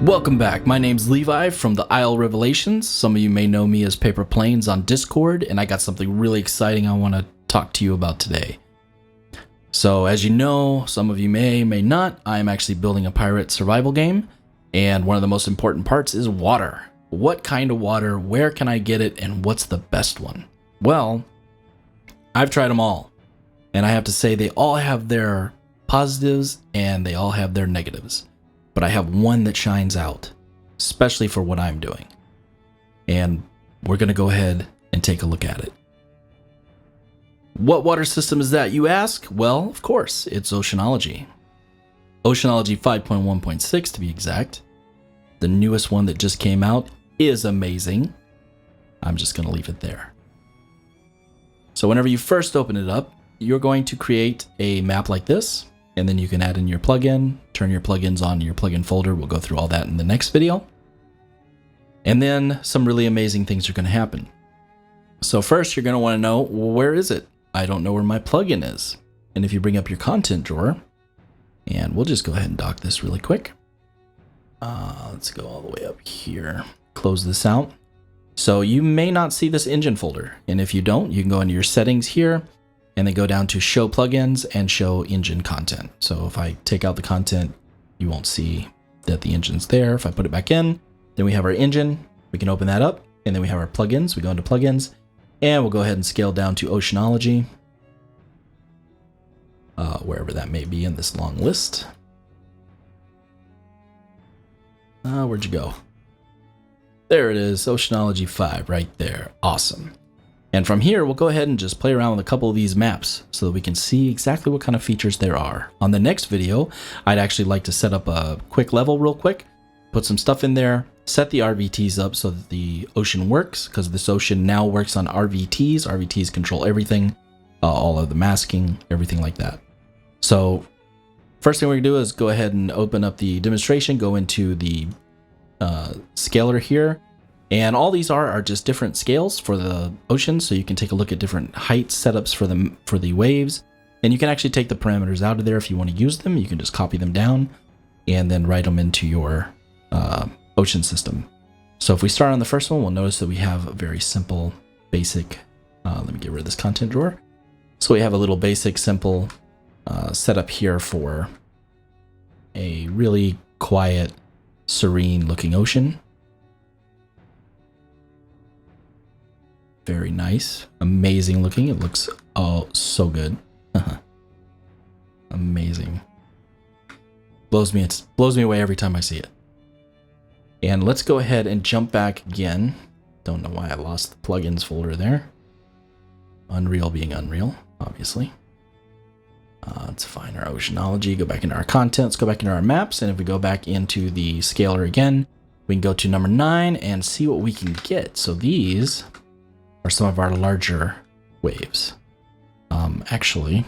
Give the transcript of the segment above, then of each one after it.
Welcome back. My name's Levi from the Isle Revelations. Some of you may know me as Paper Planes on Discord, and I got something really exciting I want to talk to you about today. So, as you know, some of you may not, I'm actually building a pirate survival game, and one of the most important parts is water. What kind of water, where can I get it, and what's the best one? Well, I've tried them all, and I have to say they all have their positives and they all have their negatives. But I have one that shines out, especially for what I'm doing. And we're going to go ahead and take a look at it. What water system is that, you ask? Well, of course, it's Oceanology. Oceanology 5.1.6 to be exact. The newest one that just came out is amazing. I'm just going to leave it there. So whenever you first open it up, you're going to create a map like this. And then you can add in your plugin, turn your plugins on your plugin folder. We'll go through all that in the next video. And then some really amazing things are going to happen. So first, you're going to want to know, well, where is it? I don't know where my plugin is. And if you bring up your content drawer, and we'll just go ahead and dock this really quick. Let's go all the way up here. Close this out. So you may not see this engine folder. And if you don't, you can go into your settings here, and then go down to show plugins and show engine content. So if I take out the content, you won't see that the engine's there. If I put it back in, then we have our engine. We can open that up, and then we have our plugins. We go into plugins, and we'll go ahead and scale down to Oceanology, wherever that may be in this long list. Where'd you go? There it is, Oceanology 5 right there. Awesome. And from here, we'll go ahead and just play around with a couple of these maps so that we can see exactly what kind of features there are. On the next video, I'd actually like to set up a quick level real quick, put some stuff in there, set the RVTs up so that the ocean works, because this ocean now works on RVTs. RVTs control everything, all of the masking, everything like that. So first thing we're gonna do is go ahead and open up the demonstration, go into the scaler here. And all these are just different scales for the ocean, so you can take a look at different height setups for the waves. And you can actually take the parameters out of there if you want to use them. You can just copy them down and then write them into your ocean system. So if we start on the first one, we'll notice that we have a very simple, basic, let me get rid of this content drawer. So we have a little basic, simple setup here for a really quiet, serene looking ocean. Very nice, amazing looking. It looks so good. Amazing. Blows me away every time I see it. And let's go ahead and jump back again. Don't know why I lost the plugins folder there. Unreal being Unreal, obviously. Let's find our Oceanology, go back into our content, let's go back into our maps, and if we go back into the scaler again, we can go to number 9 and see what we can get. So these are some of our larger waves. Actually,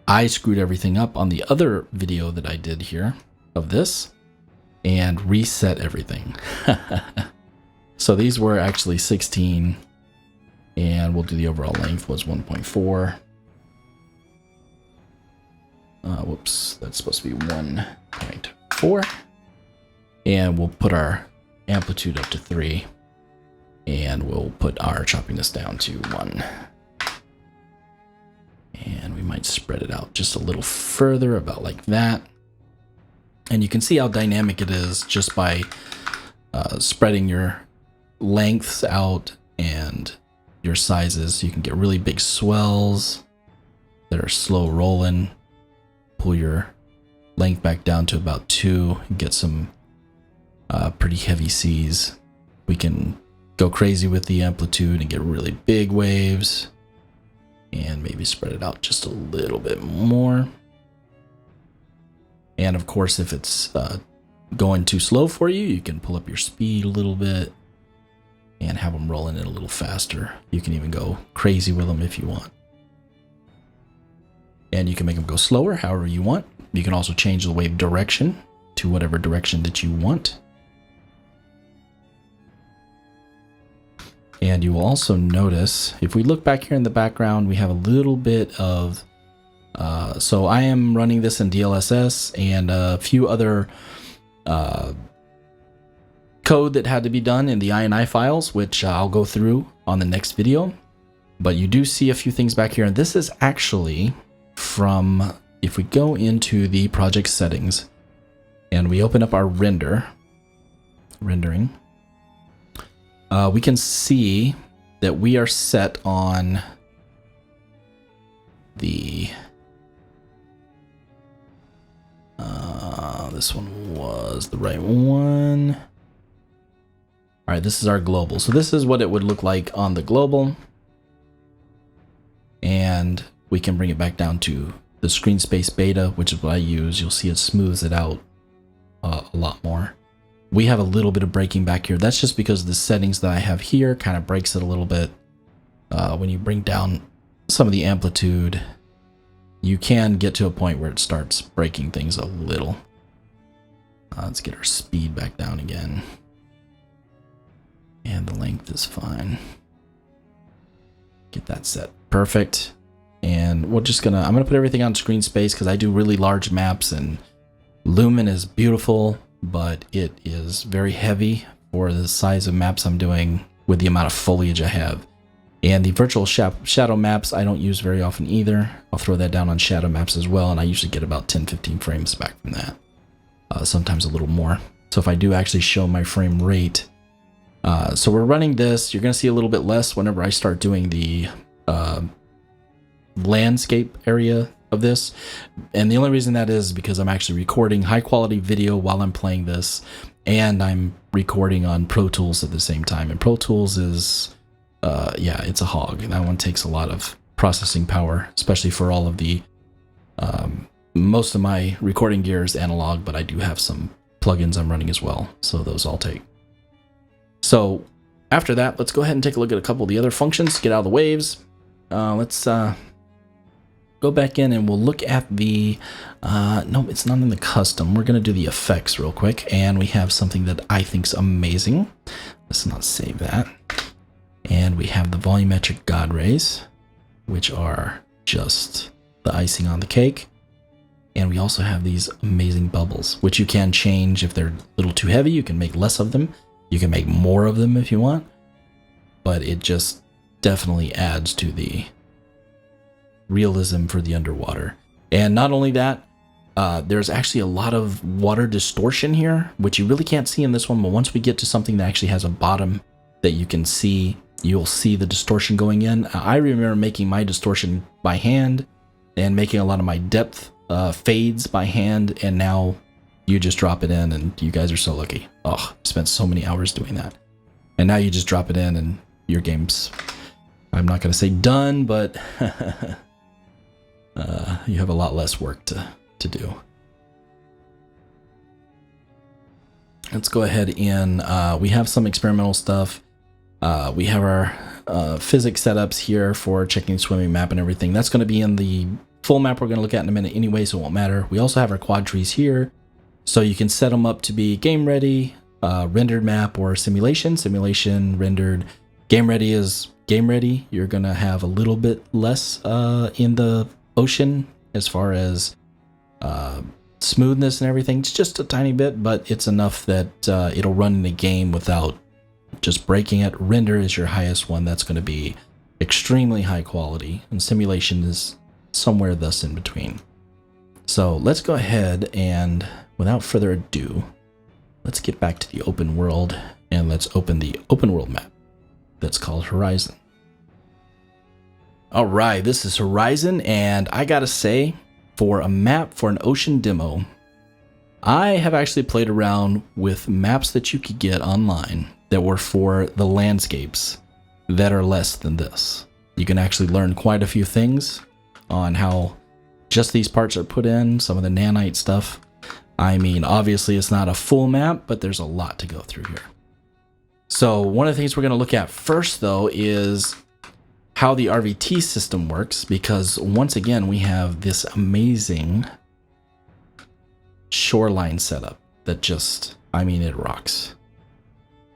I screwed everything up on the other video that I did here of this and reset everything. So these were actually 16, and we'll do the overall length was 1.4. Whoops, that's supposed to be 1.4. And we'll put our amplitude up to 3. And we'll put our choppiness down to 1. And we might spread it out just a little further, about like that. And you can see how dynamic it is just by spreading your lengths out and your sizes. You can get really big swells that are slow rolling. Pull your length back down to about 2 and get some pretty heavy seas. We can go crazy with the amplitude and get really big waves, and maybe spread it out just a little bit more. And of course, if it's going too slow for you, you can pull up your speed a little bit and have them rolling in a little faster. You can even go crazy with them if you want. And you can make them go slower however you want. You can also change the wave direction to whatever direction that you want. And you will also notice, if we look back here in the background, we have a little bit of, so I am running this in DLSS and a few other code that had to be done in the INI files, which I'll go through on the next video. But you do see a few things back here, and this is actually from, if we go into the project settings and we open up our rendering, we can see that we are set on the this one was the right one. All right, this is our global. So this is what it would look like on the global. And we can bring it back down to the screen space beta, which is what I use. You'll see it smooths it out a lot more. We have a little bit of breaking back here. That's just because the settings that I have here kind of breaks it a little bit. When you bring down some of the amplitude, you can get to a point where it starts breaking things a little. Let's get our speed back down again. And the length is fine. Get that set. Perfect. And we're just I'm gonna put everything on screen space because I do really large maps, and Lumen is beautiful, but it is very heavy for the size of maps I'm doing with the amount of foliage I have. And the virtual shadow maps I don't use very often either. I'll throw that down on shadow maps as well, and I usually get about 10-15 frames back from that. Sometimes a little more. So if I do actually show my frame rate, so we're running this, you're going to see a little bit less whenever I start doing the landscape area of this. And the only reason that is because I'm actually recording high quality video while I'm playing this, and I'm recording on Pro Tools at the same time. And Pro Tools is, yeah, it's a hog. That one takes a lot of processing power, especially for all of the, most of my recording gear is analog, but I do have some plugins I'm running as well. So those all take. So after that, let's go ahead and take a look at a couple of the other functions, get out of the waves. Let's go back in and we'll look at the, no, it's not in the custom. We're going to do the effects real quick. And we have something that I think's amazing. Let's not save that. And we have the volumetric God rays, which are just the icing on the cake. And we also have these amazing bubbles, which you can change. If they're a little too heavy, you can make less of them. You can make more of them if you want. But it just definitely adds to the realism for the underwater. And not only that, there's actually a lot of water distortion here, which you really can't see in this one. But once we get to something that actually has a bottom that you can see, you'll see the distortion going in. I remember making my distortion by hand and making a lot of my depth fades by hand, and now you just drop it in, and you guys are so lucky. Oh, I spent so many hours doing that. And now you just drop it in, and your game's, I'm not going to say done, but you have a lot less work to do. Let's go ahead and we have some experimental stuff. We have our physics setups here for checking the swimming map and everything. That's going to be in the full map we're going to look at in a minute anyway, so it won't matter. We also have our quad trees here, so you can set them up to be game ready, rendered map, or simulation. Simulation, rendered. Game ready is game ready. You're going to have a little bit less in the ocean as far as smoothness and everything. It's just a tiny bit, but it's enough that it'll run in a game without just breaking it. Render is your highest one. That's going to be extremely high quality, and simulation is somewhere thus in between. So let's go ahead and, without further ado, let's get back to the open world, and let's open the open world map that's called Horizon. All right, this is Horizon, and I gotta say, for a map for an ocean demo, I have actually played around with maps that you could get online that were for the landscapes that are less than this. You can actually learn quite a few things on how just these parts are put in, some of the nanite stuff. I mean, obviously it's not a full map, but there's a lot to go through here. So one of the things we're going to look at first, though, is how the RVT system works, because once again, we have this amazing shoreline setup that just, I mean, it rocks.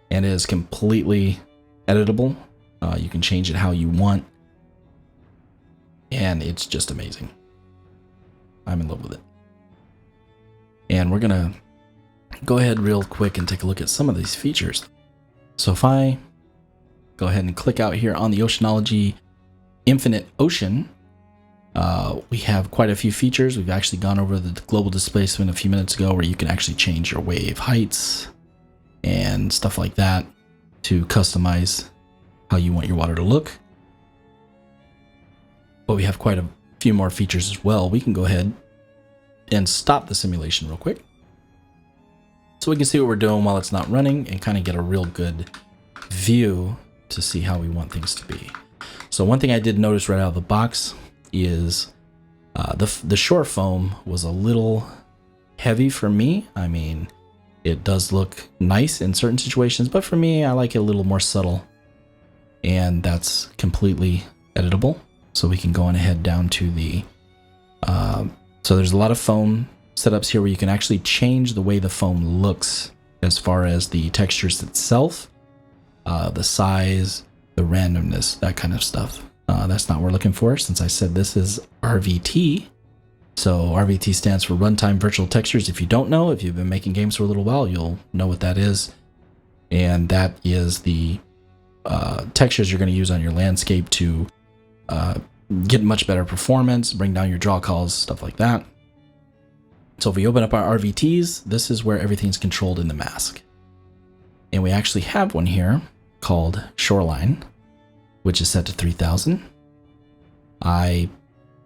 And it is completely editable. You can change it how you want. And it's just amazing. I'm in love with it. And we're going to go ahead real quick and take a look at some of these features. So if I go ahead and click out here on the Oceanology Infinite Ocean, we have quite a few features. We've actually gone over the global displacement a few minutes ago, where you can actually change your wave heights and stuff like that to customize how you want your water to look. But we have quite a few more features as well. We can go ahead and stop the simulation real quick so we can see what we're doing while it's not running and kind of get a real good view to see how we want things to be. So one thing I did notice right out of the box is the shore foam was a little heavy for me. I mean, it does look nice in certain situations, but for me, I like it a little more subtle, and that's completely editable. So we can go on ahead down to the, so there's a lot of foam setups here where you can actually change the way the foam looks as far as the textures itself, the size, the randomness, that kind of stuff. That's not what we're looking for, since I said this is RVT. So RVT stands for Runtime Virtual Textures. If you don't know, if you've been making games for a little while, you'll know what that is. And that is the textures you're going to use on your landscape to get much better performance, bring down your draw calls, stuff like that. So if we open up our RVTs, this is where everything's controlled in the mask. And we actually have one here called Shoreline, which is set to 3000.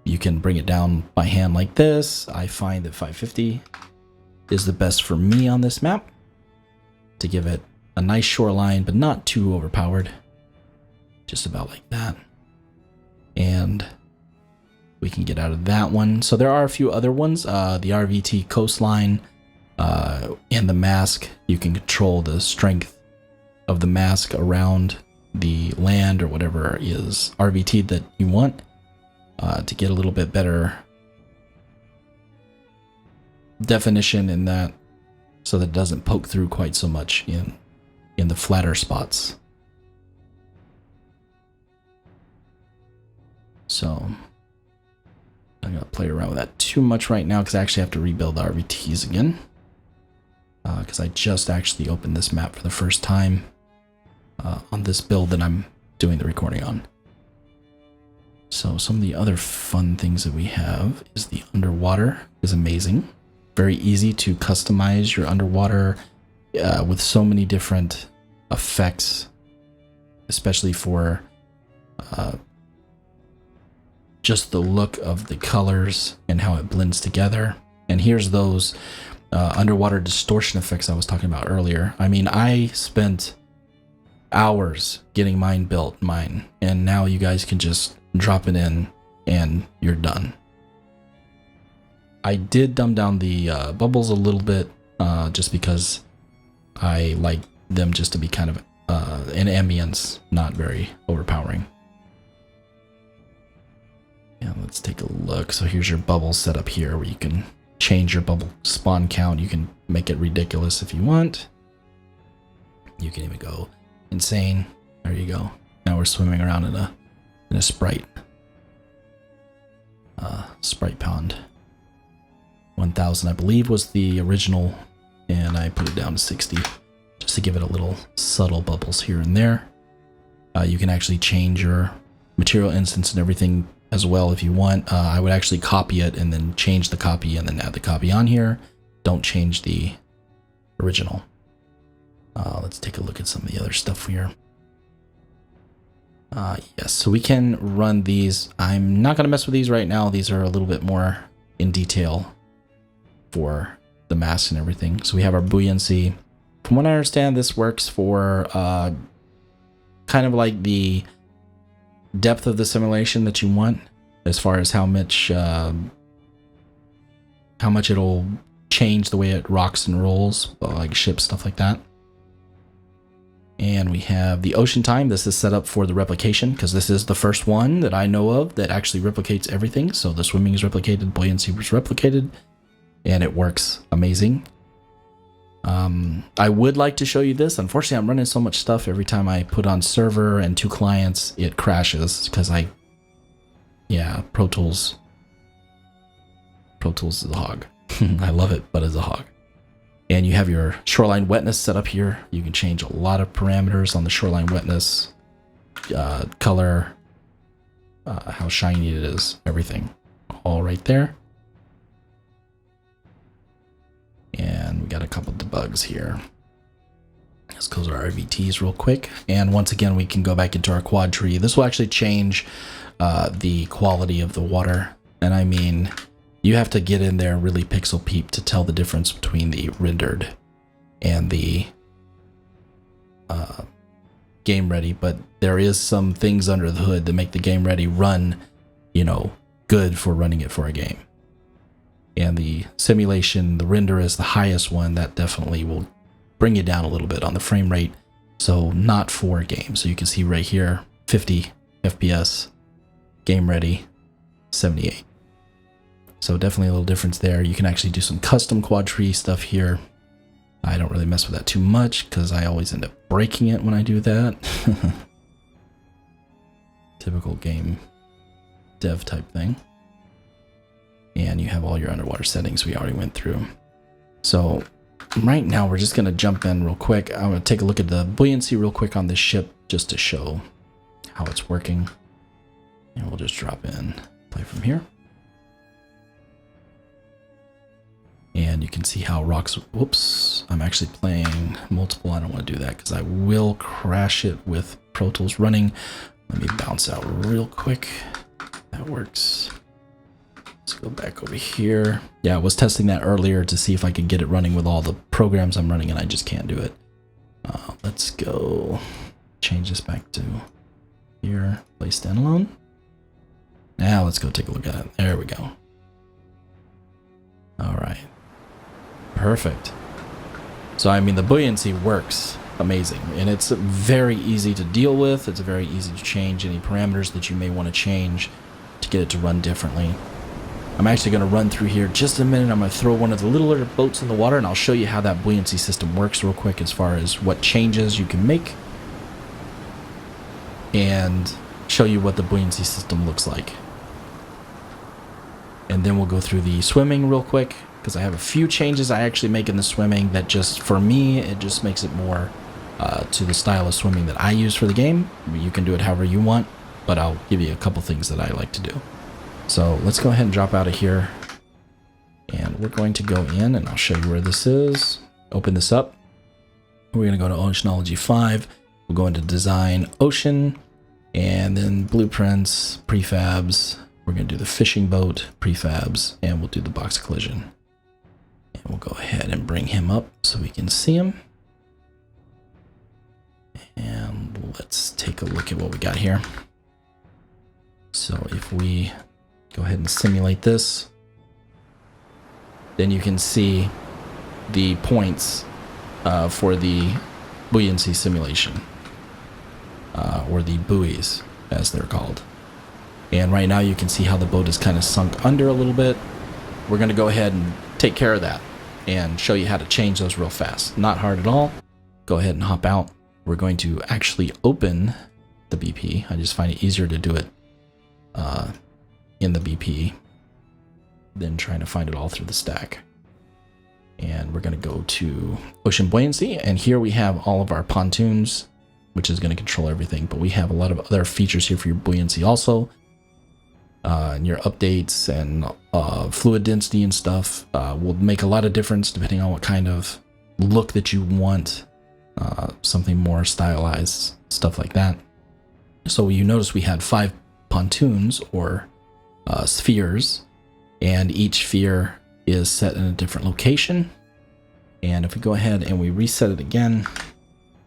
You can bring it down by hand like this. I find that 550 is the best for me on this map to give it a nice shoreline, but not too overpowered. Just about like that. And we can get out of that one. So there are a few other ones. The RVT coastline and the mask, you can control the strength of the mask around the land or whatever is RVT that you want to get a little bit better definition in that, so that it doesn't poke through quite so much in the flatter spots. So I'm gonna play around with that too much right now because I actually have to rebuild the RVTs again, because I just actually opened this map for the first time on this build that I'm doing the recording on. So some of the other fun things that we have is the underwater is amazing. Very easy to customize your underwater with so many different effects, especially for just the look of the colors and how it blends together. And here's those underwater distortion effects I was talking about earlier. I mean, I spent hours getting mine built, and now you guys can just drop it in and you're done. I did dumb down the bubbles a little bit just because I like them just to be kind of an ambience, not very overpowering. Yeah, let's take a look. So here's your bubble setup here where you can change your bubble spawn count. You can make it ridiculous if you want. You can even go insane. There you go. Now we're swimming around in a sprite. Sprite pond. 1000 I believe was the original, and I put it down to 60 just to give it a little subtle bubbles here and there. You can actually change your material instance and everything as well if you want. I would actually copy it and then change the copy and then add the copy on here. Don't change the original. Let's take a look at some of the other stuff here. Yes, so we can run these. I'm not going to mess with these right now. These are a little bit more in detail for the mask and everything. So we have our buoyancy. From what I understand, this works for kind of like the depth of the simulation that you want, as far as how much it'll change the way it rocks and rolls, like ships, stuff like that. And we have the ocean time. This is set up for the replication because this is the first one that I know of that actually replicates everything. So the swimming is replicated, buoyancy was replicated, and it works amazing. I would like to show you this. Unfortunately, I'm running so much stuff every time I put on server and 2 clients, it crashes because Pro Tools is a hog. I love it, but it's a hog. And you have your shoreline wetness set up here. You can change a lot of parameters on the shoreline wetness, color, how shiny it is, everything. All right there. And we got a couple debugs here. Let's close our RVTs real quick. And once again, we can go back into our quad tree. This will actually change the quality of the water. And I mean, you have to get in there and really pixel peep to tell the difference between the rendered and the game ready. But there is some things under the hood that make the game ready run, you know, good for running it for a game. And the simulation, the render is the highest one. That definitely will bring you down a little bit on the frame rate. So not for a game. So you can see right here, 50 FPS, game ready, 78. So definitely a little difference there. You can actually do some custom quad tree stuff here. I don't really mess with that too much because I always end up breaking it when I do that. Typical game dev type thing. And you have all your underwater settings we already went through. So right now we're just going to jump in real quick. I'm going to take a look at the buoyancy real quick on this ship just to show how it's working. And we'll just drop in, play from here. And you can see how rocks, whoops, I'm actually playing multiple. I don't want to do that because I will crash it with Pro Tools running. Let me bounce out real quick. That works. Let's go back over here. Yeah, I was testing that earlier to see if I could get it running with all the programs I'm running, and I just can't do it. Let's go change this back to here, play standalone. Now let's go take a look at it. There we go. All right. Perfect. So, I mean, the buoyancy works amazing, and it's very easy to deal with. It's very easy to change any parameters that you may want to change to get it to run differently. I'm actually going to run through here just a minute. I'm going to throw one of the littler boats in the water, and I'll show you how that buoyancy system works real quick as far as what changes you can make, and show you what the buoyancy system looks like. And then we'll go through the swimming real quick, because I have a few changes I actually make in the swimming that just, for me, it just makes it more to the style of swimming that I use for the game. You can do it however you want, but I'll give you a couple things that I like to do. So let's go ahead and drop out of here, and we're going to go in, and I'll show you where this is. Open this up. We're going to go to Oceanology 5. We'll go into Design, Ocean, and then Blueprints, Prefabs. We're going to do the fishing boat, Prefabs, and we'll do the box collision. And we'll go ahead and bring him up so we can see him. And let's take a look at what we got here. So if we go ahead and simulate this, then you can see the points for the buoyancy simulation, or the buoys as they're called. And right now you can see how the boat is kind of sunk under a little bit. We're going to go ahead and take care of that and show you how to change those real fast. Not hard at all. Go ahead and hop out. We're going to actually open the BP. I just find it easier to do it in the BP than trying to find it all through the stack. And we're going to go to Ocean Buoyancy, and here we have all of our pontoons, which is going to control everything, but we have a lot of other features here for your buoyancy also, and your updates and fluid density and stuff will make a lot of difference depending on what kind of look that you want, something more stylized, stuff like that. So you notice we had 5 pontoons or spheres, and each sphere is set in a different location. And if we go ahead and we reset it again,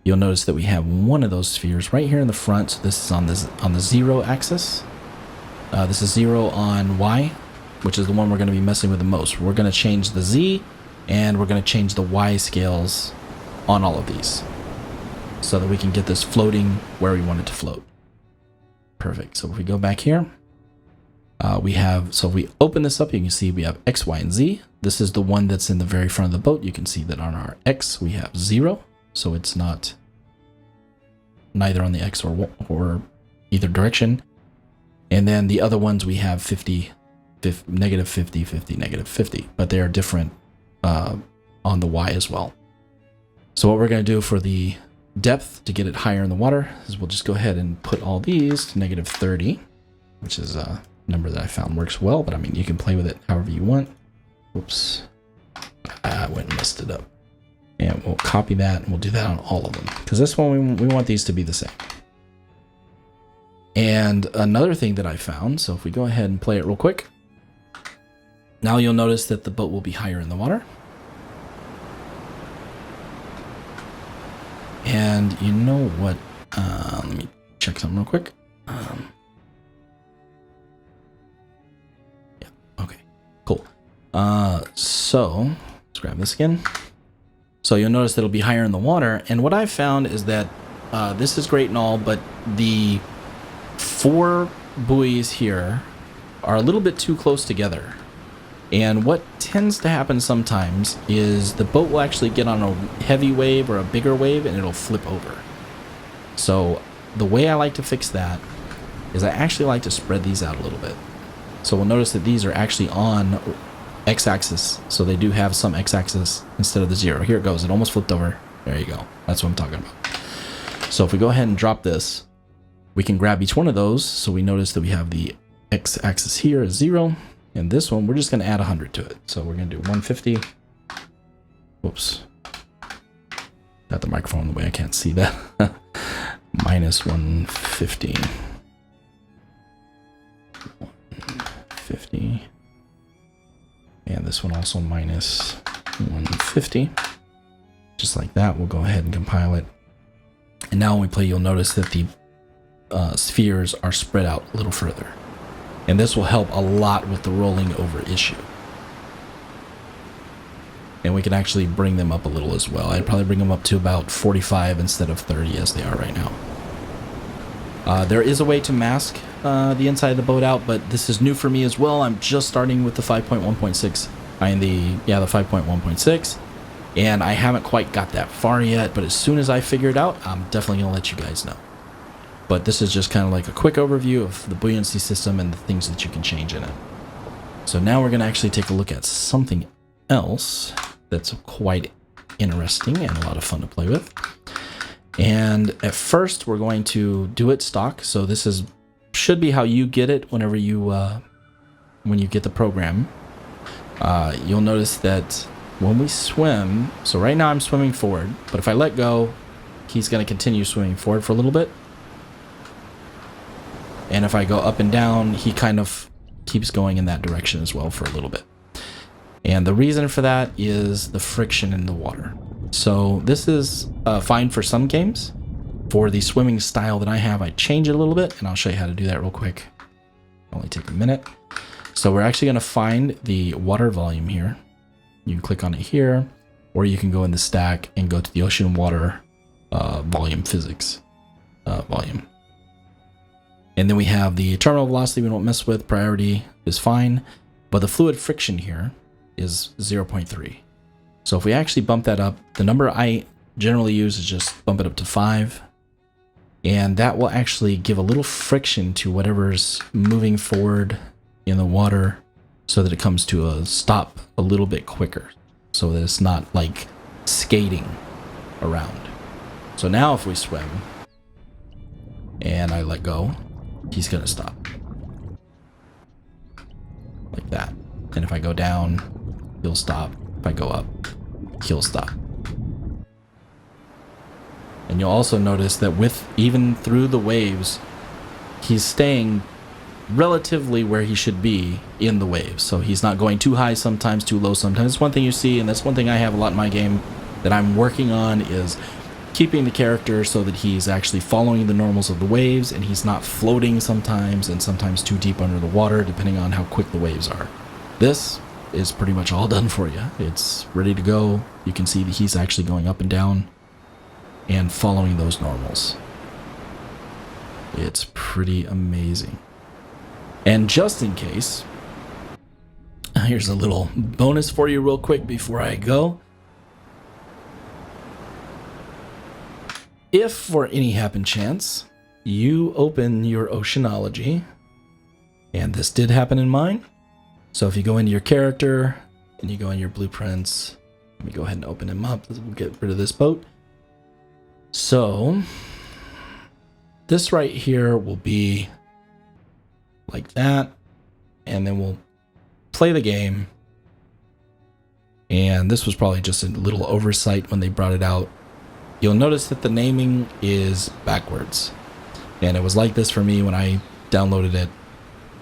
you'll notice that we have one of those spheres right here in the front. So this is on the 0 axis. This is 0 on Y, which is the one we're going to be messing with the most. We're going to change the Z, and we're going to change the Y scales on all of these so that we can get this floating where we want it to float. Perfect. So if we go back here, so if we open this up, you can see we have X, Y, and Z. This is the one that's in the very front of the boat. You can see that on our X, we have 0. So it's not neither on the X or either direction. And then the other ones we have 50, negative 50, 50, negative 50, but they are different on on the Y as well. So what we're going to do for the depth to get it higher in the water is we'll just go ahead and put all these to -30, which is a number that I found works well, but I mean, you can play with it however you want. Whoops. I went and messed it up. And we'll copy that and we'll do that on all of them, because this one we want these to be the same. And another thing that I found, so if we go ahead and play it real quick, now you'll notice that the boat will be higher in the water. And you know what? Let me check something real quick. Yeah, okay, cool. So let's grab this again. So you'll notice that it'll be higher in the water. And what I've found is that this is great and all, but the 4 buoys here are a little bit too close together. And what tends to happen sometimes is the boat will actually get on a heavy wave or a bigger wave and it'll flip over. So the way I like to fix that is I actually like to spread these out a little bit. So we'll notice that these are actually on x-axis, so they do have some x-axis instead of the 0. Here it goes. It almost flipped over. There you go. That's what I'm talking about. So if we go ahead and drop this, we can grab each one of those. So we notice that we have the x-axis here is 0, and this one we're just going to add 100 to it. So we're going to do 150. Whoops. Got the microphone in the way. I can't see that. Minus 150. 150. And this one also minus 150. Just like that, we'll go ahead and compile it. And now when we play, you'll notice that the spheres are spread out a little further. And this will help a lot with the rolling over issue. And we can actually bring them up a little as well. I'd probably bring them up to about 45 instead of 30 as they are right now. There is a way to mask the inside of the boat out, but this is new for me as well. I'm just starting with the 5.1.6. The 5.1.6, and I haven't quite got that far yet, but as soon as I figure it out, I'm definitely going to let you guys know. But this is just kind of like a quick overview of the buoyancy system and the things that you can change in it. So now we're going to actually take a look at something else that's quite interesting and a lot of fun to play with. And at first, we're going to do it stock. So this should be how you get it whenever you when you get the program. You'll notice that when we swim, so right now I'm swimming forward, but if I let go, he's going to continue swimming forward for a little bit. And if I go up and down, he kind of keeps going in that direction as well for a little bit. And the reason for that is the friction in the water. So this is fine for some games. For the swimming style that I have, I change it a little bit, and I'll show you how to do that real quick. Only take a minute. So we're actually going to find the water volume here. You can click on it here, or you can go in the stack and go to the ocean water volume physics volume. And then we have the terminal velocity we don't mess with. Priority is fine, but the fluid friction here is 0.3. So if we actually bump that up, the number I generally use is just bump it up to 5. And that will actually give a little friction to whatever's moving forward in the water so that it comes to a stop a little bit quicker, so that it's not like skating around. So now if we swim and I let go, he's gonna stop like that. And if I go down, he'll stop. If I go up, he'll stop. And you'll also notice that even through the waves, he's staying relatively where he should be in the waves. So he's not going too high sometimes, too low sometimes. That's one thing you see, and that's one thing I have a lot in my game that I'm working on, is keeping the character so that he's actually following the normals of the waves, and he's not floating sometimes and sometimes too deep under the water, depending on how quick the waves are. This is pretty much all done for you. It's ready to go. You can see that he's actually going up and down and following those normals. It's pretty amazing. And just in case, here's a little bonus for you real quick before I go. If for any happen chance you open your Oceanology, and this did happen in mine, so if you go into your character and you go in your blueprints Let me go ahead and open him up. We'll get rid of this boat. So this right here will be like that. And then we'll play the game. And this was probably just a little oversight when they brought it out. You'll notice that the naming is backwards. And it was like this for me when I downloaded it.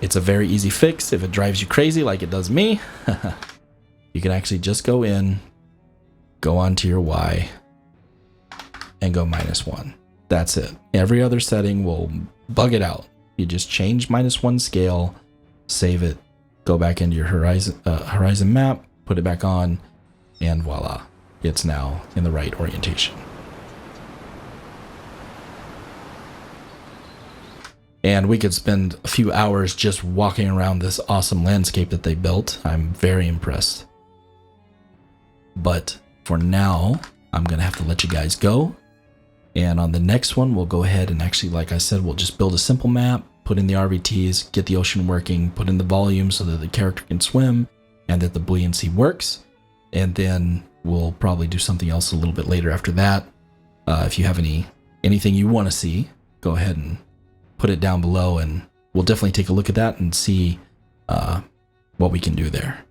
It's a very easy fix. If it drives you crazy like it does me, you can actually just go in, go onto your Y, and go -1. That's it. Every other setting will bug it out. You just change -1 scale, save it, go back into your horizon map, put it back on, and voila, it's now in the right orientation. And we could spend a few hours just walking around this awesome landscape that they built. I'm very impressed. But for now, I'm going to have to let you guys go. And on the next one, we'll go ahead and actually, like I said, we'll just build a simple map, put in the RVTs, get the ocean working, put in the volume so that the character can swim and that the buoyancy works. And then we'll probably do something else a little bit later after that. If you have anything you want to see, go ahead and put it down below, and we'll definitely take a look at that and see what we can do there.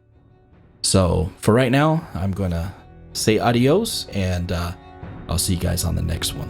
So for right now, I'm going to say adios, and I'll see you guys on the next one.